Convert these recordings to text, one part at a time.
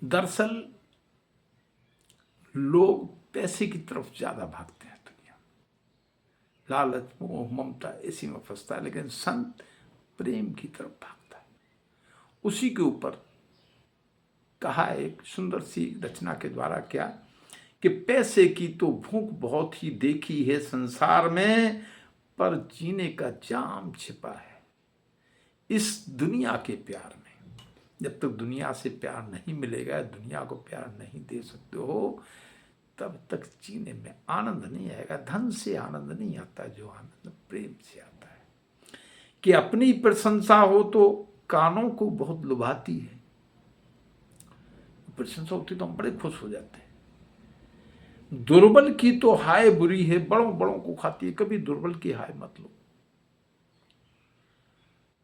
दरअसल लोग पैसे की तरफ ज्यादा भागते हैं दुनिया में, लालच मोह ममता इसी में फंसता है, लेकिन संत प्रेम की तरफ भागता है। उसी के ऊपर कहा एक सुंदर सी रचना के द्वारा क्या कि पैसे की तो भूख बहुत ही देखी है संसार में, पर जीने का जाम छिपा है इस दुनिया के प्यार में। जब तक दुनिया से प्यार नहीं मिलेगा, दुनिया को प्यार नहीं दे सकते हो, तब तक जीने में आनंद नहीं आएगा। धन से आनंद नहीं आता, जो आनंद प्रेम से आता है। कि अपनी प्रशंसा हो तो कानों को बहुत लुभाती है, प्रशंसा होती तो हम बड़े खुश हो जाते हैं। दुर्बल की तो हाय बुरी है, बड़ों बड़ों को खाती है, कभी दुर्बल की हाय मत लो।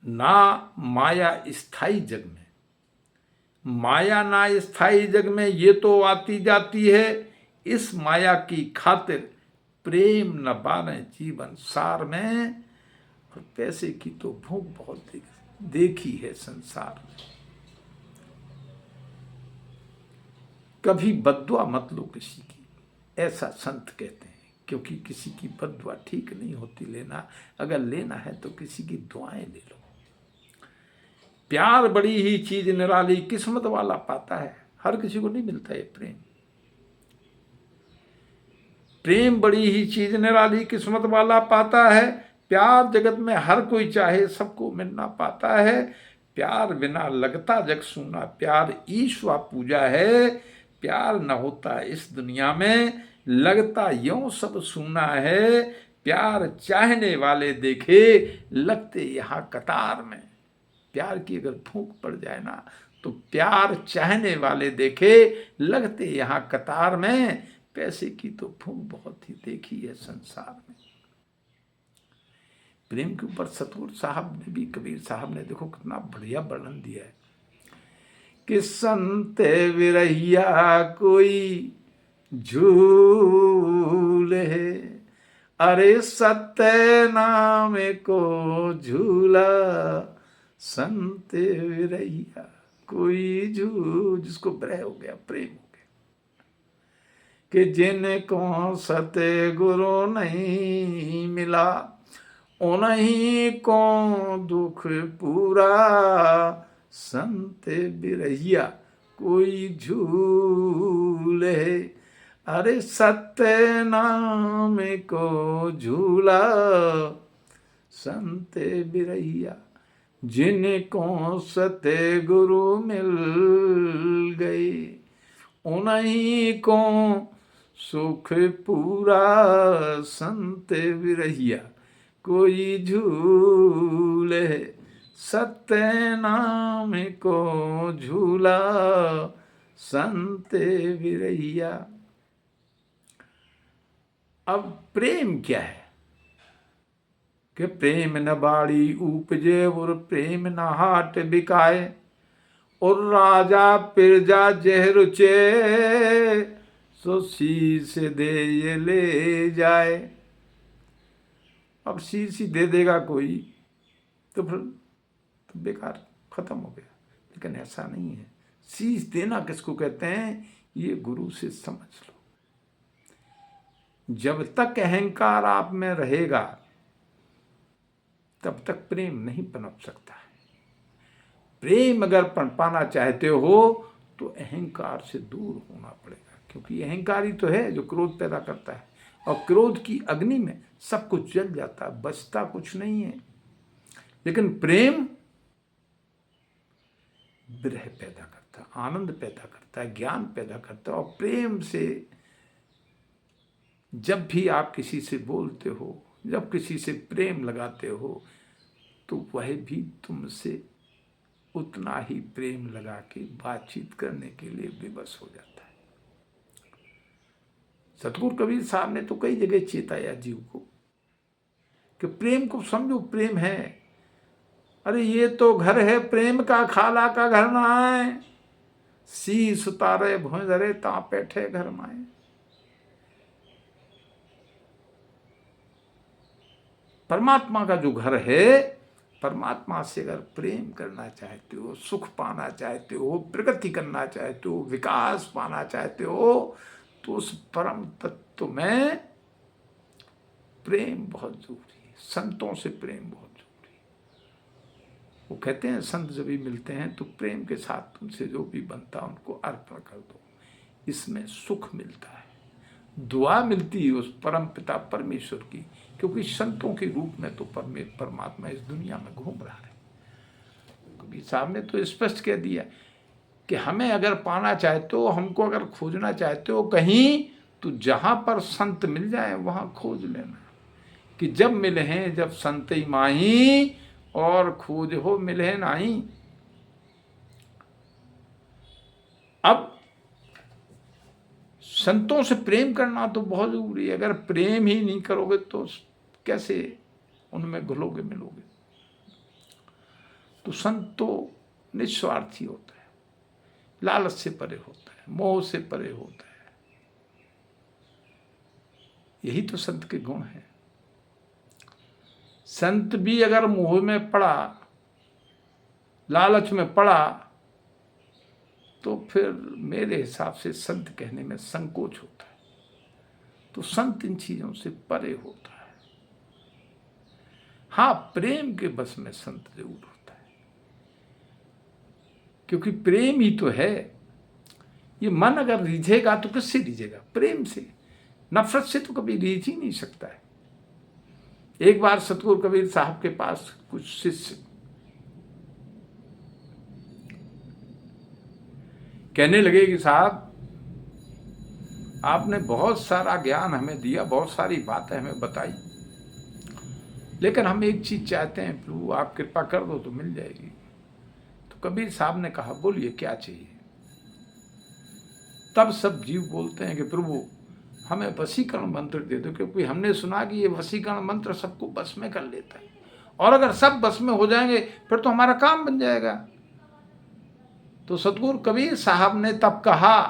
ना माया स्थाई जग में, माया ना स्थाई जग में, ये तो आती जाती है, इस माया की खातिर प्रेम न बाने जीवन सार में। और पैसे की तो भूख बहुत देखी है संसार में। कभी बद्दुआ मत लो किसी की, ऐसा संत कहते हैं, क्योंकि किसी की बद्दुआ ठीक नहीं होती लेना। अगर लेना है तो किसी की दुआएं ले लो। प्यार बड़ी ही चीज निराली, किस्मत वाला पाता है, हर किसी को नहीं मिलता है प्रेम। प्रेम बड़ी ही चीज निराली, किस्मत वाला पाता है। प्यार जगत में हर कोई चाहे, सबको मिलना पाता है। प्यार बिना लगता जग सूना, प्यार ईश्वर पूजा है। प्यार न होता इस दुनिया में, लगता यूं सब सूना है। प्यार चाहने वाले देखे, लगते यहाँ कतार में। प्यार की अगर भूख पड़ जाए ना, तो प्यार चाहने वाले देखे, लगते यहाँ कतार में। पैसे की तो भूख बहुत ही देखी है संसार में। प्रेम के ऊपर सतगुरु साहब ने भी, कबीर साहब ने देखो कितना बढ़िया वर्णन दिया है कि संत विरहिया कोई झूले, अरे सत्य नाम को झूला। संत विरहिया कोई जिसको विरह हो गया, प्रेम हो गया, कि जिनको सत्य गुरु नहीं मिला, उन्हीं को दुख पूरा। संत बिरहिया कोई झूले, अरे सत्य नाम को झूला। संत बिरहिया जिनको सत्य गुरु मिल गए, उन्हीं को सुख पूरा। संत बिरहिया कोई झूले, सत्य नाम को झूला। संत बिरहिया। अब प्रेम क्या है कि प्रेम न बाड़ी उपजे, और प्रेम न हाट बिकाए, और राजा प्रजा जह रुचे, सो शीश दे ये ले जाए। अब शीश ही दे देगा कोई तो फिर तो बेकार, खत्म हो गया। लेकिन ऐसा नहीं है। शीश देना किसको कहते हैं, ये गुरु से समझ लो। जब तक अहंकार आप में रहेगा, तब तक प्रेम नहीं पनप सकता है। प्रेम अगर पनपाना चाहते हो तो अहंकार से दूर होना पड़ेगा, क्योंकि अहंकार ही तो है जो क्रोध पैदा करता है, और क्रोध की अग्नि में सब कुछ जल जाता है, बचता कुछ नहीं है। लेकिन प्रेम विरह पैदा करता है, आनंद पैदा करता है, ज्ञान पैदा करता है। और प्रेम से जब भी आप किसी से बोलते हो, जब किसी से प्रेम लगाते हो, तो वह भी तुमसे उतना ही प्रेम लगा के बातचीत करने के लिए विवश हो जाता है। सतगुरु कबीर साहब ने तो कई जगह चेताया जीव को कि प्रेम को समझो, प्रेम है। अरे ये तो घर है प्रेम का, खाला का घर ना आए। शीस उतारे भुज धरे, ता बैठे घर माए। परमात्मा का जो घर है, परमात्मा से अगर प्रेम करना चाहते हो, सुख पाना चाहते हो, प्रगति करना चाहते हो, विकास पाना चाहते हो, तो उस परम तत्व में प्रेम बहुत जरूरी है। संतों से प्रेम बहुत जरूरी है। वो कहते हैं संत जब भी मिलते हैं तो प्रेम के साथ तुमसे जो भी बनता है उनको अर्पण कर दो, इसमें सुख मिलता है, दुआ मिलती है उस परम पिता परमेश्वर की, क्योंकि संतों के रूप में तो परमात्मा इस दुनिया में घूम रहा है। कबीर साहब ने तो स्पष्ट कह दिया कि हमें अगर पाना चाहते हो, हमको अगर खोजना चाहते हो कहीं, तो जहां पर संत मिल जाए वहां खोज लेना, कि जब मिले हैं जब संत माही, और खोज हो मिले नहीं। अब संतों से प्रेम करना तो बहुत जरूरी है। अगर प्रेम ही नहीं करोगे तो कैसे उनमें घुलोगे मिलोगे। तो संत तो निस्वार्थी होता है, लालच से परे होता है, मोह से परे होता है। यही तो संत के गुण हैं। संत भी अगर मोह में पड़ा, लालच में पड़ा, तो फिर मेरे हिसाब से संत कहने में संकोच होता है। तो संत इन चीजों से परे होता है। हाँ, प्रेम के बस में संत जरूर होता है, क्योंकि प्रेम ही तो है। ये मन अगर रीझेगा तो किससे रीझेगा? प्रेम से। नफरत से तो कभी रीझ ही नहीं सकता है। एक बार सतगुरु कबीर साहब के पास कुछ शिष्य कहने लगे कि साहब, आपने बहुत सारा ज्ञान हमें दिया, बहुत सारी बातें हमें बताई, लेकिन हम एक चीज चाहते हैं प्रभु, आप कृपा कर दो तो मिल जाएगी। तो कबीर साहब ने कहा, बोलिए क्या चाहिए? तब सब जीव बोलते हैं कि प्रभु हमें वशीकरण मंत्र दे दो, क्योंकि हमने सुना कि ये वशीकरण मंत्र सबको बस में कर लेता है, और अगर सब बस में हो जाएंगे फिर तो हमारा काम बन जाएगा। तो सतगुरु कबीर साहब ने तब कहा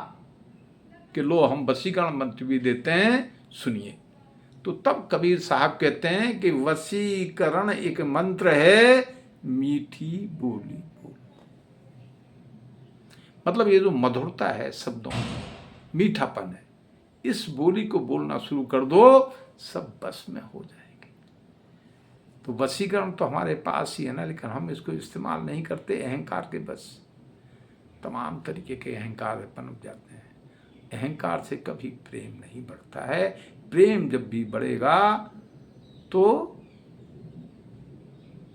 कि लो, हम वशीकरण मंत्र भी देते हैं, सुनिए। तो तब कबीर साहब कहते हैं कि वशीकरण एक मंत्र है, मीठी बोली बोल। मतलब ये जो मधुरता है शब्दों में, मीठापन है, इस बोली को बोलना शुरू कर दो, सब बस में हो जाएंगे। तो वशीकरण तो हमारे पास ही है ना, लेकिन हम इसको इस्तेमाल नहीं करते, अहंकार के बस। तमाम तरीके के अहंकार पनप जाते हैं। अहंकार से कभी प्रेम नहीं बढ़ता है। प्रेम जब भी बढ़ेगा तो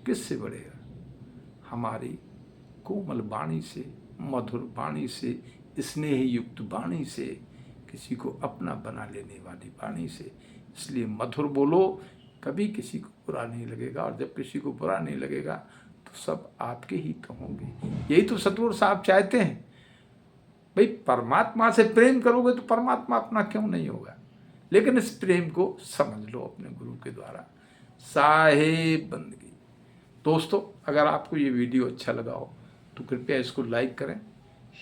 किससे बढ़ेगा? हमारी कोमल वाणी से, मधुर वाणी से, स्नेह युक्त वाणी से, किसी को अपना बना लेने वाली वाणी से। इसलिए मधुर बोलो, कभी किसी को बुरा नहीं लगेगा, और जब किसी को बुरा नहीं लगेगा तो सब आपके ही तो होंगे। यही तो सतगुरु साहब चाहते हैं। भाई, परमात्मा से प्रेम करोगे तो परमात्मा अपना क्यों नहीं होगा? लेकिन इस प्रेम को समझ लो अपने गुरु के द्वारा। साहेब बंदगी। दोस्तों, अगर आपको ये वीडियो अच्छा लगा हो तो कृपया इसको लाइक करें,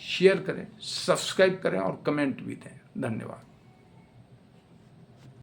शेयर करें, सब्सक्राइब करें और कमेंट भी दें। धन्यवाद।